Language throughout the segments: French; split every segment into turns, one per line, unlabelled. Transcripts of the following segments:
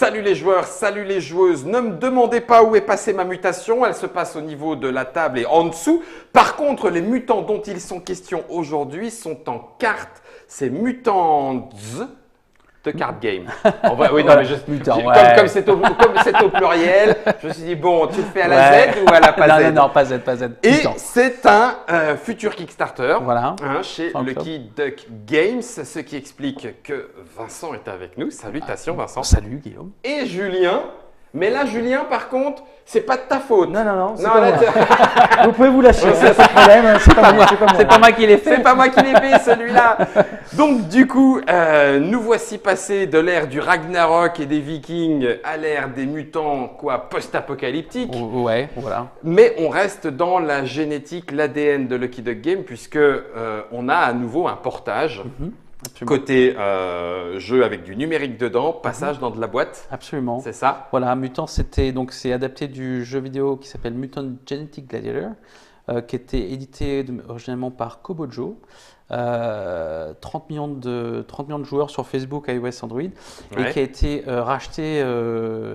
Salut les joueurs, salut les joueuses. Ne me demandez pas où est passée ma mutation. Elle se passe au niveau de la table et en dessous. Par contre, les mutants dont il sont question aujourd'hui sont en cartes. C'est Mutants de Card Game. En vrai, oui, non, mais comme c'est au pluriel, je me suis dit, bon, tu le fais à la Z ou à la pas Z?
Non, pas Z, pas Z.
Et c'est un futur Kickstarter
Voilà.
chez Lucky Duck Games, ce qui explique que Vincent est avec nous. Salutations Vincent.
Salut Guillaume.
Et Julien. Mais là, Julien, par contre, c'est pas de ta faute.
Non, c'est pas moi. Vous pouvez vous lâcher, c'est pas de problème.
C'est pas moi qui l'ai fait.
C'est pas moi qui l'ai fait, celui-là. Donc, du coup, nous voici passés de l'ère du Ragnarok et des Vikings à l'ère des mutants, post-apocalyptiques.
Ouais, voilà.
Mais on reste dans la génétique, l'ADN de Lucky Duck Game, puisque on a à nouveau un portage.
Absolument.
Côté jeu avec du numérique dedans, passage dans de la boîte.
Absolument.
C'est ça.
Voilà, Mutant, c'est adapté du jeu vidéo qui s'appelle Mutant Genetic Gladiator, qui était édité originalement par Kobojo. 30 millions de joueurs sur Facebook, iOS, Android, et qui a été racheté,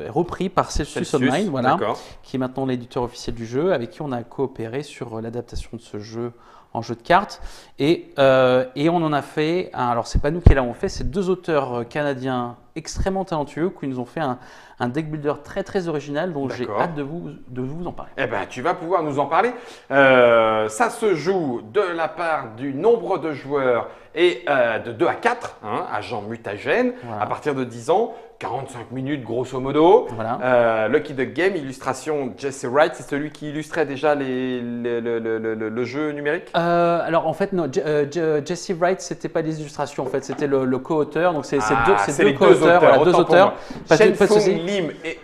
repris par Celsius Online, voilà, qui est maintenant l'éditeur officiel du jeu, avec qui on a coopéré sur l'adaptation de ce jeu en jeu de cartes. Et on en a fait, alors c'est pas nous qui l'avons fait, c'est deux auteurs canadiens extrêmement talentueux qui nous ont fait un deck builder très très original dont j'ai hâte de vous en parler.
Eh ben, tu vas pouvoir nous en parler. Ça se joue de la part du nombre de joueurs et de 2 à 4, agents mutagènes, à partir de 10 ans. 45 minutes grosso modo.
Voilà.
Lucky Duck Game, illustration Jesse Wright, c'est celui qui illustrait déjà le jeu numérique.
Alors en fait non, Jesse Wright c'était pas des illustrations en fait, c'était le co-auteur, donc c'est deux co-auteurs, voilà, deux auteurs.
Shen-Fung Lim et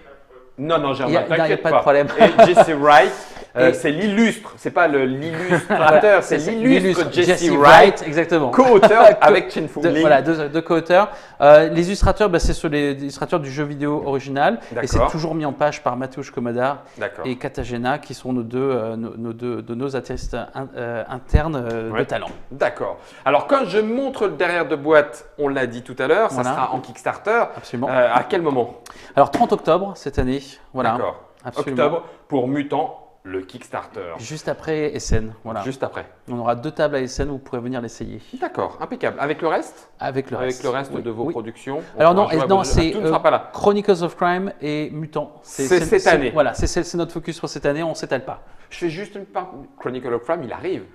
non, Germain, t'inquiète
pas de problème.
Et Jesse Wright. C'est l'illustre, c'est pas l'illustrateur, c'est l'illustre Jesse Wright,
exactement.
Co-auteur avec Shen-Fung Lim.
Voilà, deux co-auteurs. Les illustrateurs, ce sont les illustrateurs du jeu vidéo original, et c'est toujours mis en page par Mateusz Komada et Katagena, qui sont nos artistes internes de talent.
D'accord. Alors quand je montre le derrière de boîte, on l'a dit tout à l'heure, ça sera en Kickstarter.
Absolument.
À quel moment?
Alors 30 octobre cette année. Voilà.
D'accord.
Absolument.
Octobre pour Mutant. Le Kickstarter.
Juste après Essen, voilà.
Juste après.
On aura 2 tables à Essen où vous pourrez venir l'essayer.
D'accord, impeccable. Avec le reste?
Avec le reste
de vos productions.
Alors non, c'est
tout ne sera pas là.
Chronicles of Crime et Mutant.
C'est cette année.
Voilà, c'est notre focus pour cette année, on ne s'étale pas.
Je fais juste une part. Chronicle of Crime, il arrive.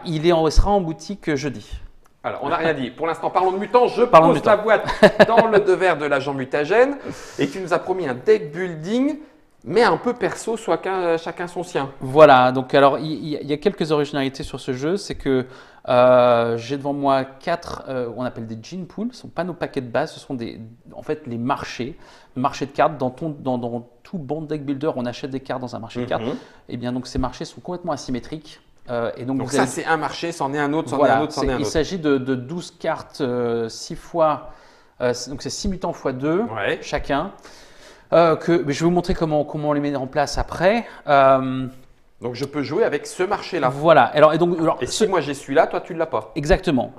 Il sera en boutique jeudi.
Alors, on n'a rien dit. Pour l'instant, parlons de Mutant. Je pose la boîte dans le devers de l'agent mutagène et tu nous as promis un deck building. Mais un peu perso, chacun son sien.
Voilà, donc alors il y a quelques originalités sur ce jeu. C'est que j'ai devant moi 4, on appelle des gene pools. Ce ne sont pas nos paquets de base, ce sont en fait les marchés de cartes. Dans tout bon deck builder, on achète des cartes dans un marché de cartes. Et bien donc ces marchés sont complètement asymétriques. Et donc
ça, c'est un marché, c'en est un autre, c'en est un autre, c'en est un autre.
Il s'agit de 12 cartes, 6 fois, donc c'est 6 mutants x 2 chacun. Je vais vous montrer comment on les met en place après.
Donc je peux jouer avec ce marché-là.
Voilà. Et
si moi j'ai celui-là, toi tu ne l'as pas.
Exactement.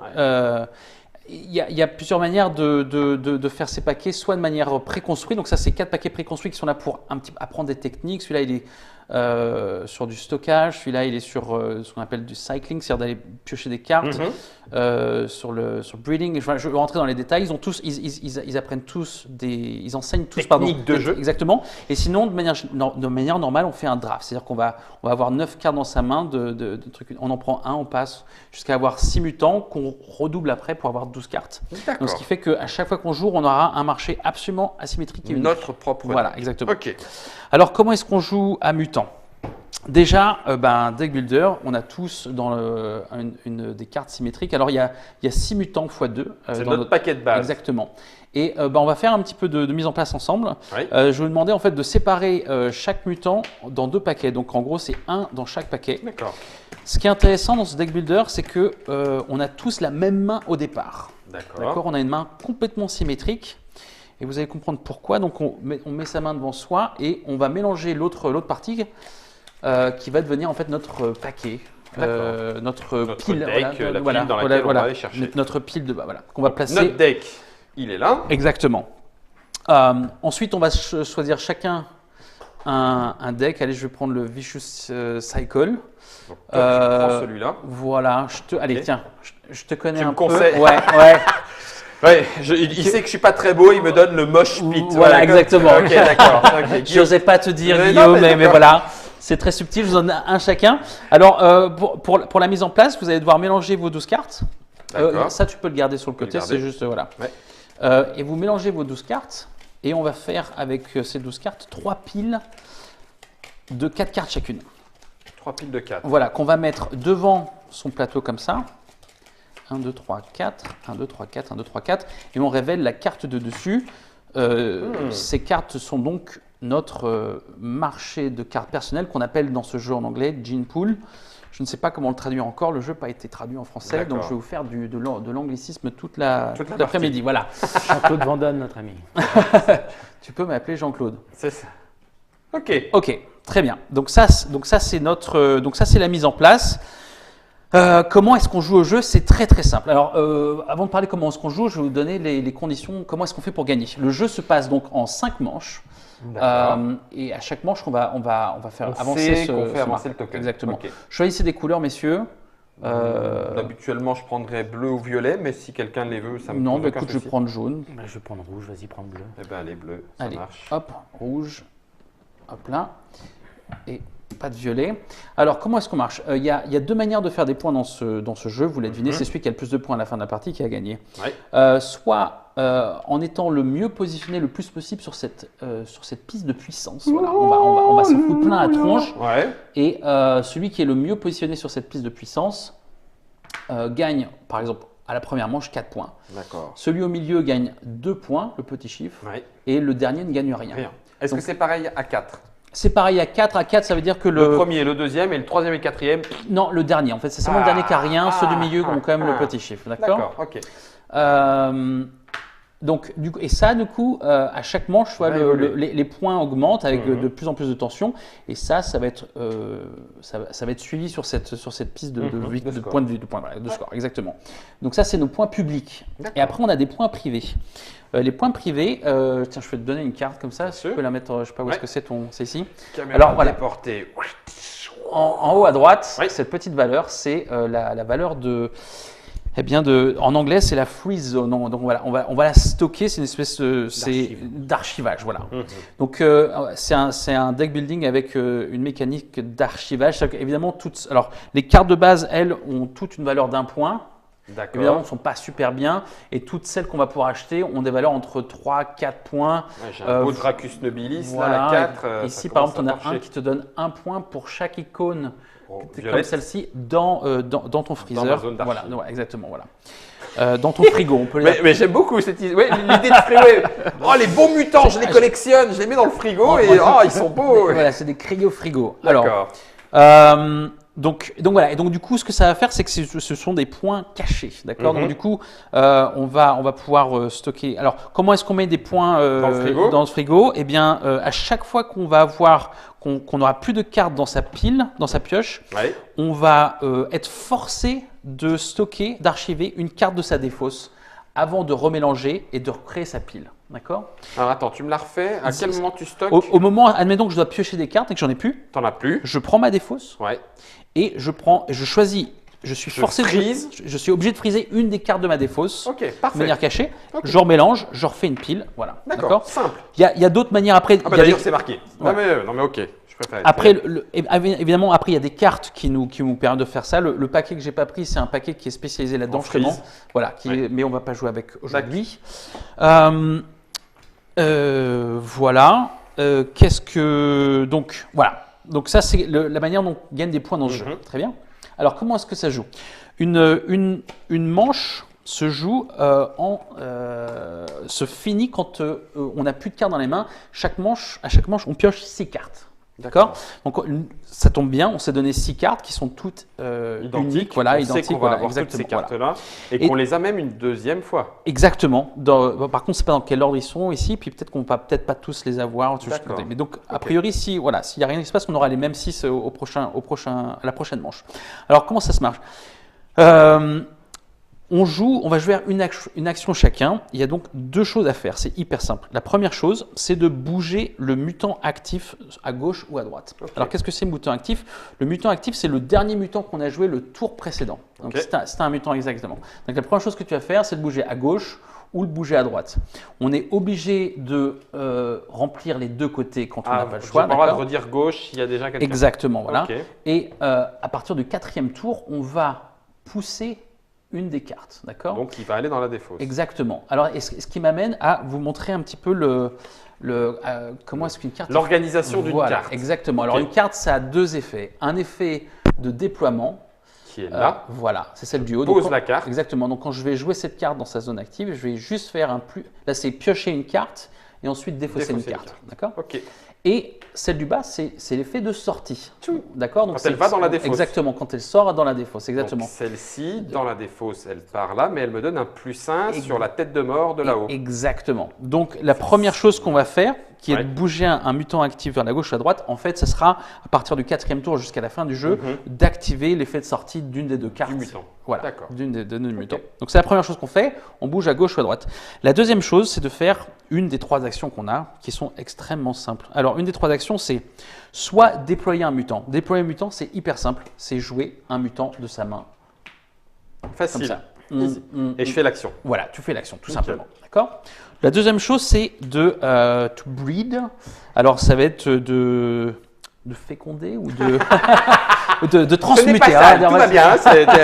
Il y a plusieurs manières de faire ces paquets, soit de manière préconstruite. Donc ça, c'est 4 paquets préconstruits qui sont là pour apprendre des techniques. Celui-là, il est sur du stockage. Celui-là, il est sur ce qu'on appelle du cycling, c'est-à-dire d'aller piocher des cartes. Sur breeding. Je vais rentrer dans les détails. Ils apprennent tous ils enseignent tous
techniques de jeu.
Exactement. Et sinon, de manière normale, on fait un draft. C'est-à-dire qu'on va avoir 9 cartes dans sa main de trucs. On en prend un, on passe jusqu'à avoir 6 mutants qu'on redouble après pour avoir 12 cartes. Donc, ce qui fait qu'à chaque fois qu'on joue, on aura un marché absolument asymétrique et unique.
Notre propre.
Voilà, exactement.
Ok.
Alors, comment est-ce qu'on joue à mutant? Déjà, deck builder, on a tous dans une des cartes symétriques. Alors, il y a 6 mutants x 2.
C'est notre paquet de base.
Exactement. Et on va faire un petit peu de mise en place ensemble. Je vais vous demander en fait de séparer chaque mutant dans 2 paquets. Donc, en gros, c'est un dans chaque paquet.
D'accord.
Ce qui est intéressant dans ce deck builder, c'est que on a tous la même main au départ. D'accord. On a une main complètement symétrique. Et vous allez comprendre pourquoi. Donc, on met sa main devant soi et on va mélanger l'autre partie qui va devenir en fait notre paquet, notre pile,
deck, la pile dans laquelle on va aller chercher.
Notre pile de bas, qu'on va placer.
Notre deck, il est là.
Exactement. Ensuite, on va choisir chacun un deck. Allez, je vais prendre le Vicious Cycle.
Donc, toi, tu prends celui-là.
Voilà. Allez, tiens, je te connais
Tu
un
me
peu.
conseilles.
Ouais.
Ouais, il sait que je suis pas très beau, il me donne le moche pit.
Voilà, exactement.
Ok, d'accord. Okay,
Je n'osais pas te dire,
Mais
Guillaume,
non,
mais
d'accord.
voilà. C'est très subtil, je vous en donne un chacun. Alors, pour la mise en place, vous allez devoir mélanger vos 12 cartes.
D'accord.
Ça, tu peux le garder sur le
peux le
côté,
garder.
c'est juste, voilà.
Ouais.
Et vous mélangez vos 12 cartes, et on va faire avec ces 12 cartes 3 piles de 4 cartes chacune.
3 piles de 4.
Voilà, qu'on va mettre devant son plateau comme ça. 1, 2, 3, 4, 1, 2, 3, 4, 1, 2, 3, 4. Et on révèle la carte de dessus. Ces cartes sont donc notre marché de cartes personnelles qu'on appelle dans ce jeu en anglais Gene Pool. Je ne sais pas comment le traduire encore, le jeu n'a pas été traduit en français, donc je vais vous faire de l'anglicisme toute l'après-midi. Voilà.
Jean-Claude Vandonne, notre ami.
Tu peux m'appeler Jean-Claude.
C'est ça. Ok.
Ok, très bien. Donc ça c'est la mise en place. Comment est-ce qu'on joue au jeu? C'est très très simple. Alors, avant de parler comment est-ce qu'on joue, je vais vous donner les conditions, comment est-ce qu'on fait pour gagner. Le jeu se passe donc en 5 manches. Et à chaque manche, on va faire avancer
avancer le token.
Exactement.
Okay.
Choisissez des couleurs, messieurs.
Habituellement, je prendrais bleu ou violet, mais si quelqu'un les veut, ça me
Non,
pose
bah,
aucun
écoute, je vais
souci.
prendre jaune.
Bah, je vais prendre rouge, vas-y, prends bleu.
Eh ben, allez, bleu, ça
Allez,
marche.
hop, rouge, hop là, et pas de violet. Alors, comment est-ce qu'on marche? Il y a 2 manières de faire des points dans ce jeu. Vous l'avez deviné, c'est celui qui a le plus de points à la fin de la partie qui a gagné.
Ouais.
Soit en étant le mieux positionné le plus possible sur cette piste de puissance. Voilà, on va se foutre plein à la tronche.
Ouais.
Et celui qui est le mieux positionné sur cette piste de puissance gagne, par exemple, à la première manche, 4 points.
D'accord.
Celui au milieu gagne 2 points, le petit chiffre,
Ouais.
et le dernier ne gagne rien.
Rien. Est-ce
Donc-
que c'est pareil à 4?
C'est pareil à 4. À 4, ça veut dire que
Le premier, le deuxième et le troisième et le quatrième.
Non, le dernier. En fait, c'est seulement le dernier qui a rien. Ceux du milieu ont quand même le petit chiffre. D'accord.
ok.
Donc, et ça, du coup, à chaque manche, soit
Va évoluer.
les points augmentent avec de plus en plus de tension. Et ça va être, ça va être suivi sur cette piste de
score.
points de vue, de score. Exactement. Donc ça, c'est nos points publics. Et après, on a des points privés. Les points privés, tiens, je vais te donner une carte comme ça. Si tu peux la mettre, je ne sais pas où est-ce que c'est ici.
Caméra
Alors, voilà.
déportée.
En haut à droite,
Oui.
cette petite valeur, c'est la valeur de. Eh bien, en anglais, c'est la freeze zone. Donc voilà, on va la stocker. C'est une espèce d'archivage. Voilà. Donc c'est un deck building avec une mécanique d'archivage. Évidemment, alors les cartes de base, elles, ont toutes une valeur d'1 point.
D'accord.
Évidemment, elles ne sont pas super bien. Et toutes celles qu'on va pouvoir acheter ont des valeurs entre 3 et 4 points.
Ouais, j'ai un beau Dracus Nobilis,
Voilà.
là, à 4.
Ici, par exemple, on a un qui te donne 1 point pour chaque icône comme
violette.
celle-ci dans ton freezer.
ma zone d'archive.
Voilà, ouais, exactement. Voilà. Dans ton frigo, on peut le dire.
Mais j'aime beaucoup cette idée. Ouais, l'idée de frigo. Oh, les beaux mutants, je les collectionne, je les mets dans le frigo et ils sont beaux.
Voilà, c'est des cryo-frigo.
D'accord.
Donc voilà, et donc du coup, ce que ça va faire, c'est que ce sont des points cachés, d'accord. Donc du coup, on va pouvoir stocker. Alors, comment est-ce qu'on met des points dans le frigo? Eh bien, à chaque fois qu'on va avoir, qu'on n'aura plus de cartes dans sa pile, dans sa pioche,
Ouais.
on va être forcé de stocker, d'archiver une carte de sa défausse avant de remélanger et de recréer sa pile, d'accord.
Alors attends, tu me la refais. À quel moment tu stockes?
Au moment, admettons que je dois piocher des cartes et que j'en ai plus,
T'en as plus.
je prends ma défausse.
Ouais.
Et je choisis, je suis forcé, je suis obligé de friser une des cartes de ma défausse
Ok,
de
parfait.
manière cachée.
Ok.
Je remélange, je refais une pile, voilà.
D'accord, simple.
Il y a d'autres manières après.
Ah bah
il y a
d'ailleurs
des-
c'est marqué.
Ouais.
Non mais ok, je préfère.
Après, évidemment, après il y a des cartes qui nous permettent de faire ça. Le paquet que j'ai pas pris, c'est un paquet qui est spécialisé là-dedans
En freeze.
justement. Voilà,
Ouais.
mais on va pas jouer avec aujourd'hui. Voilà. Donc voilà. Donc ça c'est la manière dont on gagne des points dans ce jeu. Très bien. Alors comment est-ce que ça joue? Une manche se joue se finit quand on n'a plus de cartes dans les mains. À chaque manche, on pioche 6 cartes. D'accord. Donc ça tombe bien, on s'est donné 6 cartes qui sont toutes uniques, voilà,
on
identiques,
sait qu'on va
voilà,
avoir toutes
exactement.
ces cartes-là et
Et-
qu'on les a même une deuxième fois.
Exactement. Par contre, c'est pas dans quel ordre ils sont ici, puis peut-être qu'on va peut-être pas tous les avoir.
D'accord.
Mais donc, a priori, s'il n'y a rien qui se passe, on aura les mêmes 6 à la prochaine manche. Alors, comment ça se marche? On va jouer une action chacun. Il y a donc deux choses à faire, c'est hyper simple. La première chose, c'est de bouger le mutant actif à gauche ou à droite.
Okay.
Alors qu'est-ce que c'est le mutant actif? Le mutant actif, c'est le dernier mutant qu'on a joué le tour précédent. Donc
okay.
c'est un mutant exactement. Donc la première chose que tu vas faire, c'est de bouger à gauche ou le bouger à droite. On est obligé de remplir les deux côtés quand on n'a pas le choix.
On va redire gauche, il y a déjà quelqu'un.
Exactement, voilà.
Okay.
Et à partir du 4e tour, on va pousser une des cartes, d'accord?
Donc il va aller dans la défausse.
Exactement. Alors, ce qui m'amène à vous montrer un petit peu comment est-ce qu'une carte…
L'organisation d'une carte.
Exactement. Alors, une carte, ça a deux effets. Un effet de déploiement.
Qui est là.
Voilà, c'est celle du haut.
Pose la carte.
Exactement. Donc, quand je vais jouer cette carte dans sa zone active, je vais juste faire un plus… Là, c'est piocher une carte et ensuite défausser une carte. D'accord?
Ok.
Et celle du bas, c'est l'effet de sortie. D'accord?
Quand elle va dans la défausse.
Exactement, quand elle sort dans la défausse, exactement.
Celle-ci, dans la défausse, elle part là, mais elle me donne un +1 sur la tête de mort de là-haut.
Exactement. Donc, la première chose qu'on va faire, qui est de bouger un mutant actif vers la gauche ou à droite, en fait, ce sera à partir du 4e tour jusqu'à la fin du jeu, d'activer l'effet de sortie d'une des deux cartes.
Du mutant.
Voilà,
d'accord.
D'une des deux mutants. Donc, c'est la première chose qu'on fait, on bouge à gauche ou à droite. La deuxième chose, c'est de faire une des trois actions qu'on a, qui sont extrêmement simples. Alors, une des trois actions, c'est soit déployer un mutant. Déployer un mutant, c'est hyper simple, c'est jouer un mutant de sa main.
Facile.
Comme ça.
Et je fais l'action.
Voilà, tu fais l'action, tout simplement. D'accord. La deuxième chose, c'est de to breed. Alors, ça va être de féconder ou de transmuter.
Ce n'est pas ça, tout va bien.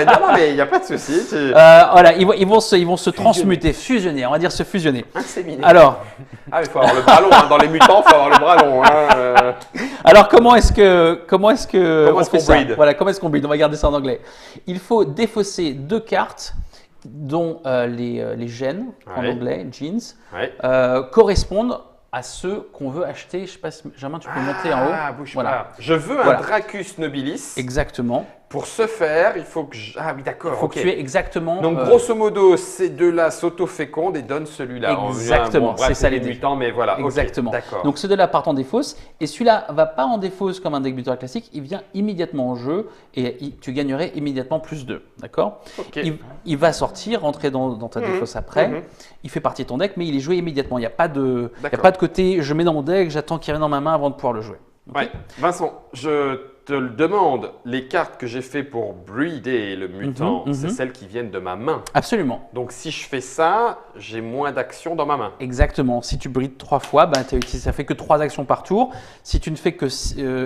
Non, mais il n'y a pas de souci.
Voilà, ils vont se transmuter, fusionner. On va dire se fusionner.
Inséminer.
Alors,
il faut avoir le bras long. Hein. Dans les mutants, il faut avoir le bras long. Hein.
Alors, comment est-ce qu'on fait ça?
Breed.
Voilà, comment est-ce qu'on breed? On va garder ça en anglais. Il faut défausser deux cartes dont les gènes, en anglais, genes, correspondent à ceux qu'on veut acheter. Je ne sais pas si Germain, tu peux monter en haut.
Bouge pas. Je veux un Dracus Nobilis.
Exactement.
Pour ce faire, il faut que je… Ah oui, d'accord.
Il faut que tu aies exactement…
Donc, grosso modo, ces deux-là s'auto-fécondent et donnent celui-là.
Exactement, c'est ça l'idée.
Mutants, mais voilà.
Exactement.
D'accord.
Donc, ces deux-là partent en défausse. Et celui-là ne va pas en défausse comme un deck buteur classique. Il vient immédiatement en jeu et tu gagnerais immédiatement +2. D'accord. Il va sortir, rentrer dans ta défausse après. Il fait partie de ton deck, mais il est joué immédiatement. Il n'y a pas de côté, je mets dans mon deck, j'attends qu'il revienne dans ma main avant de pouvoir le jouer.
Okay. Vincent, je te le demande, les cartes que j'ai fait pour breeder le mutant, c'est celles qui viennent de ma main.
Absolument.
Donc si je fais ça, j'ai moins d'actions dans ma main.
Exactement. Si tu breeds 3 fois, ça fait que 3 actions par tour. Si tu ne fais que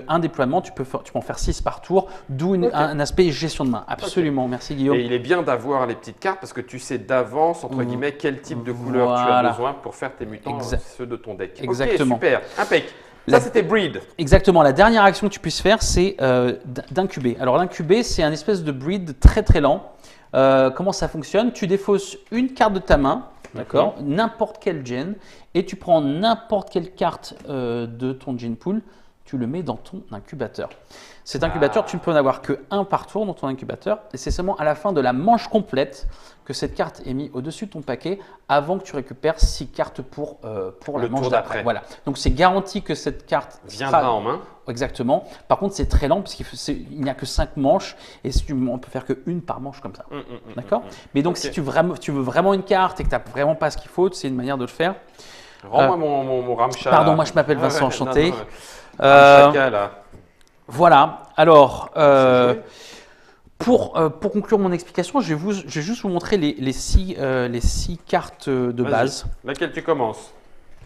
un déploiement, tu peux en faire 6 par tour, d'où un aspect gestion de main. Absolument. Merci Guillaume.
Et il est bien d'avoir les petites cartes parce que tu sais d'avance, entre guillemets, quel type de couleur tu as besoin pour faire tes mutants, ceux de ton deck.
Exactement.
Ok, super, impec. Ça, c'était breed.
Exactement. La dernière action que tu puisses faire, c'est d'incuber. Alors, l'incuber, c'est un espèce de breed très très lent. Comment ça fonctionne? Tu défausses une carte de ta main, d'accord, n'importe quel gene, et tu prends n'importe quelle carte de ton gene pool, tu le mets dans ton incubateur. Cet incubateur, tu ne peux en avoir que un par tour dans ton incubateur, et c'est seulement à la fin de la manche complète que cette carte est mise au-dessus de ton paquet avant que tu récupères 6 cartes pour la manche d'après. Voilà. Donc, c'est garanti que cette carte
viendra en main.
Exactement. Par contre, c'est très lent parce qu'il n'y a que 5 manches et on peut faire qu'une par manche comme ça. D'accord. Mais donc, si tu veux vraiment une carte et que tu n'as vraiment pas ce qu'il faut, c'est une manière de le faire.
Rends-moi mon Ramcha.
Pardon, moi je m'appelle Vincent, enchanté.
Ramchaka, là.
Voilà. Alors, pour conclure mon explication, je vais juste vous montrer les 6 cartes de base.
Laquelle tu commences?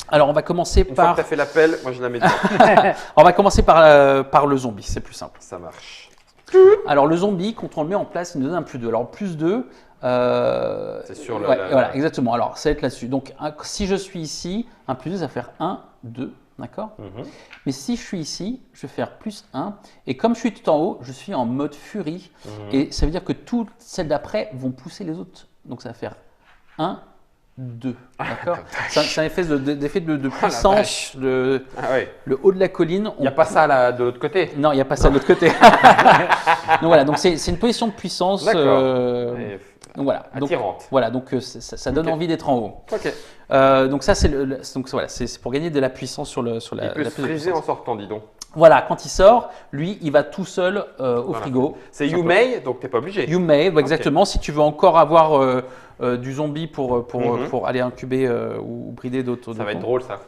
Alors, on va commencer
Une
par…
fois que tu as fait l'appel, moi je la mets dedans.
On va commencer par le zombie, c'est plus simple.
Ça marche.
Alors, le zombie, quand on le met en place, il nous donne un +2. Alors, +2…
c'est sur le…
Voilà, exactement. Alors, ça va être là-dessus. Donc, si je suis ici, un +2, ça va faire 1, 2. D'accord. Mais si je suis ici, je vais faire +1. Et comme je suis tout en haut, je suis en mode furie. Et ça veut dire que toutes celles d'après vont pousser les autres. Donc ça va faire 1, 2. D'accord. C'est un effet de puissance. Le haut de la colline.
Il n'y a pas ça là, de l'autre côté?
Non, il n'y a pas ça de l'autre côté. Donc voilà, donc c'est une position de puissance. Donc voilà.
Attirante.
Donc ça donne envie d'être en haut. Donc ça c'est pour gagner de la puissance sur la.
Il peut se friser en sortant, dis donc.
Voilà, quand il sort, lui, il va tout seul au
Voilà.
frigo.
C'est You May, donc t'es pas obligé.
You may, exactement. Si tu veux encore avoir du zombie pour
Mhm.
aller incuber ou brider d'autres.
Ça va être drôle ça.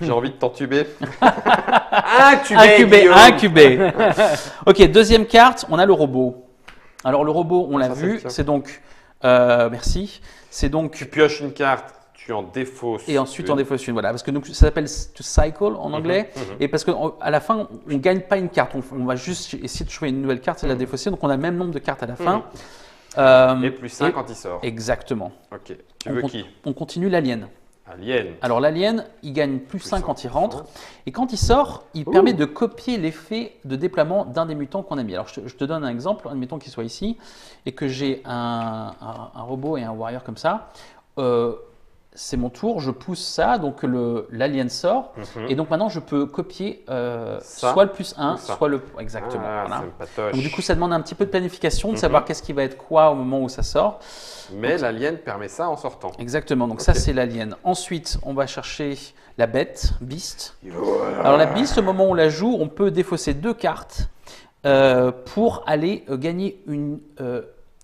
J'ai envie de t'entuber. Incuber,
Incubé,
Guillaume.
incubé. Ok, deuxième carte, on a le robot. Alors le robot, on l'a
Ça, c'est
vu,
bien.
c'est donc, merci, c'est donc,
Tu pioches une carte, tu en défausses.
et ensuite
une.
on défausse une, voilà, parce que donc, ça s'appelle to cycle en anglais,
mhm.
et parce qu'à la fin, on ne gagne pas une carte, on va juste essayer de choisir une nouvelle carte et la défausser, donc on a le même nombre de cartes à la fin.
Et plus 1
et-
quand il sort.
Exactement.
Ok. Tu veux qui
On continue l'alien.
Alien.
Alors l'alien, il gagne plus 5
5
quand il rentre, et quand il sort, il permet de copier l'effet de déploiement d'un des mutants qu'on a mis. Alors je te donne un exemple, admettons qu'il soit ici, et que j'ai un robot et un warrior comme ça. C'est mon tour, je pousse ça, donc l'alien sort,
Mhm.
et donc maintenant je peux copier
Ça,
soit le plus 1,
ou ça.
soit le... Exactement.
Ah,
voilà.
c'est patoche.
Donc du coup ça demande un petit peu de planification, de
Mhm.
savoir qu'est-ce qui va être quoi au moment où ça sort.
Mais l'alien permet ça en sortant.
Exactement, donc ça
Ok.
c'est l'alien. Ensuite, on va chercher la bête, Beast. Alors la Beast, au moment où on la joue, on peut défausser 2 cartes pour aller gagner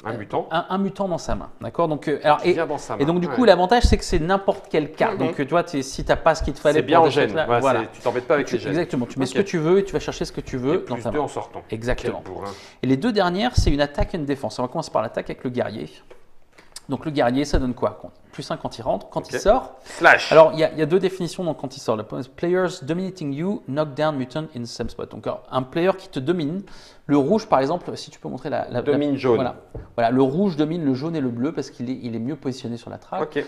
Un mutant
un mutant dans sa main. D'accord, donc,
qui vient dans sa main.
et donc du coup
Ouais.
l'avantage c'est que c'est n'importe quelle carte.
Mhm.
Donc tu vois, si tu n'as pas ce qu'il te fallait
C'est bien
pour
en
des choses
gêne.
là,
Ouais,
voilà.
tu t'embêtes pas avec les gènes.
Exactement, tu mets ce
Ok.
que tu veux et tu vas chercher ce que tu
Et
veux dans
plus
ta
2
main.
en sortant.
Exactement.
Quel bourrin.
Et les 2 dernières, c'est une attaque et une défense. On va commencer par l'attaque avec le guerrier. Donc le guerrier, ça donne quoi? Plus 1 quand il rentre. Quand
Ok.
il sort,
Slash.
alors il y a 2 définitions donc, quand il sort. Le players dominating you knock down mutant in the same spot. Donc un player qui te domine. Le rouge, par exemple, si tu peux montrer
Domine jaune.
Voilà, le rouge domine le jaune et le bleu parce qu'il est mieux positionné sur la track,
Ok.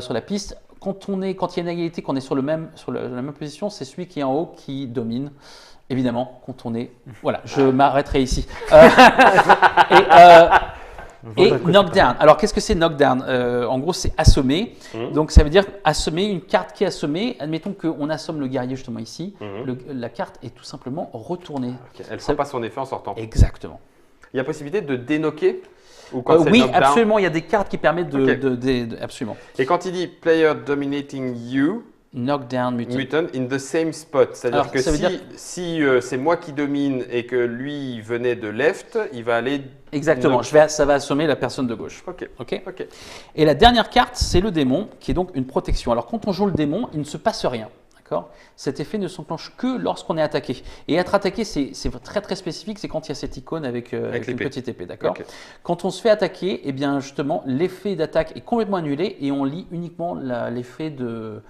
sur la piste. Quand il y a une égalité, qu'on est sur la même position, c'est celui qui est en haut qui domine. Évidemment, quand on est... Voilà, je m'arrêterai ici. Et knockdown. Alors, qu'est-ce que c'est knockdown? En gros, c'est assommer. Donc, ça veut dire assommer, une carte qui est assommée. Admettons qu'on assomme le guerrier justement ici. La carte est tout simplement retournée.
Ok. Elle ne fera pas son effet en sortant.
Exactement.
Il y a possibilité de dénoquer ou quand c'est
Oui,
knockdown.
absolument. Il y a des cartes qui permettent
Ok.
absolument.
Et quand il dit player dominating you,
Knockdown, mutant.
mutant in the same spot, c'est-à-dire
Alors,
que
ça veut
si c'est moi qui domine et que lui venait de left, il va aller.
Exactement.
knock-
Ça va assommer la personne de gauche.
Ok.
Ok.
Ok.
Et la dernière carte, c'est le démon, qui est donc une protection. Alors, quand on joue le démon, il ne se passe rien. D'accord. Cet effet ne s'enclenche que lorsqu'on est attaqué. Et être attaqué, c'est très très spécifique, c'est quand il y a cette icône avec une
l'épée.
petite épée. D'accord.
Ok.
Quand on se fait attaquer, eh bien justement, l'effet d'attaque est complètement annulé et on lit uniquement l'effet de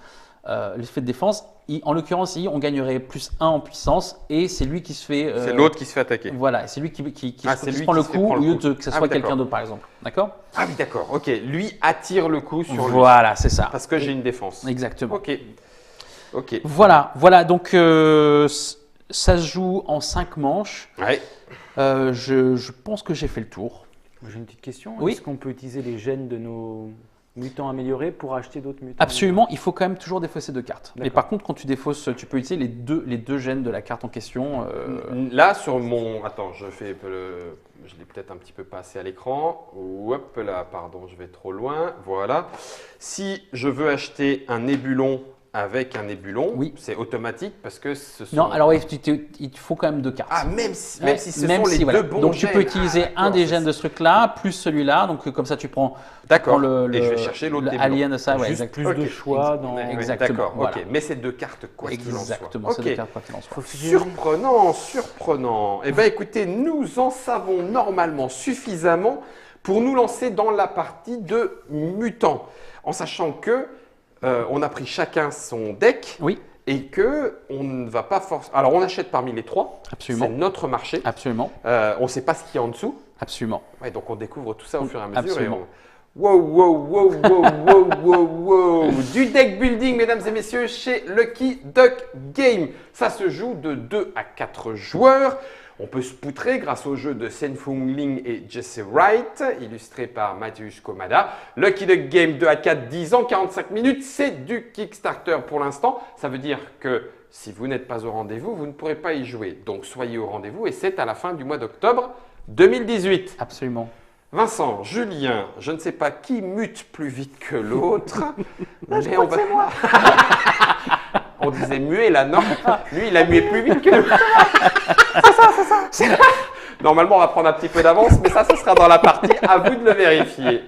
défense. En l'occurrence, ici, on gagnerait plus 1 en puissance et c'est lui qui se fait.
C'est l'autre qui se fait attaquer.
Voilà, c'est lui qui
Ah,
se
c'est lui
prend
qui
le
se fait
coup
prendre
au
le
lieu
coup.
que ce
Ah
soit
oui,
quelqu'un
d'accord.
d'autre, par exemple. D'accord.
Ah oui, d'accord. Ok. Lui attire le coup sur lui
Voilà, c'est ça.
parce que j'ai une défense.
Exactement.
Ok. Ok.
Voilà. Donc ça se joue en 5 manches.
Ouais.
Je pense que j'ai fait le tour.
J'ai une petite question.
Oui.
Est-ce qu'on peut utiliser les gènes de nos mutants améliorés pour acheter d'autres mutants?
Absolument, il faut quand même toujours défausser 2 cartes. Mais
D'accord.
par contre, quand tu défausses, tu peux utiliser les deux gènes de la carte en question.
Là sur mon. Attends, je l'ai peut-être un petit peu passé à l'écran. Hop là, pardon, je vais trop loin. Voilà. Si je veux acheter un nébulon avec un nébulon,
Oui.
c'est automatique parce que ce sont.
Non, alors oui, il te faut quand même 2 cartes.
Ah, même si
Ouais,
ce sont les
voilà.
deux bons
Donc tu peux
gènes.
utiliser
Ah,
un des
d'accord,
gènes de ce truc-là, plus celui-là. Donc comme ça, tu prends
D'accord.
le
Et je vais chercher l'autre nébulon.
alien de ça. Ouais,
Juste
exact.
plus
Ok.
de choix dans.
Ouais,
Exactement,
D'accord,
voilà.
ok. Mais c'est 2 cartes quoi qu'il en soit.
Exactement, c'est
Ok.
2 cartes quoi qu'il en soit.
Faut fusionner.
Surprenant. Eh bien, écoutez, nous en savons normalement suffisamment pour nous lancer dans la partie de mutants, en sachant que on a pris chacun son deck
Oui,
et que on ne va pas forcément. Alors, on achète parmi les 3.
absolument.
C'est notre marché.
Absolument,
On ne sait pas ce qu'il y a en dessous.
absolument.
Ouais, donc, on découvre tout ça au fur et à mesure.
Absolument.
Wow. Du deck building, mesdames et messieurs, chez Lucky Duck Game. Ça se joue de 2 à 4 joueurs. On peut se poutrer grâce au jeu de Sen-Fung Ling et Jesse Wright, illustré par Mateusz Komada. Lucky Duck Game 2 à 4, 10 ans, 45 minutes. C'est du Kickstarter pour l'instant. Ça veut dire que si vous n'êtes pas au rendez-vous, vous ne pourrez pas y jouer. Donc soyez au rendez-vous et c'est à la fin du mois d'octobre 2018.
Absolument.
Vincent, Julien, je ne sais pas qui mute plus vite que l'autre, mais On disait muet là, non. Lui, il a mué plus vite que nous. C'est ça. Normalement, on va prendre un petit peu d'avance, mais ça, ce sera dans la partie. À vous de le vérifier.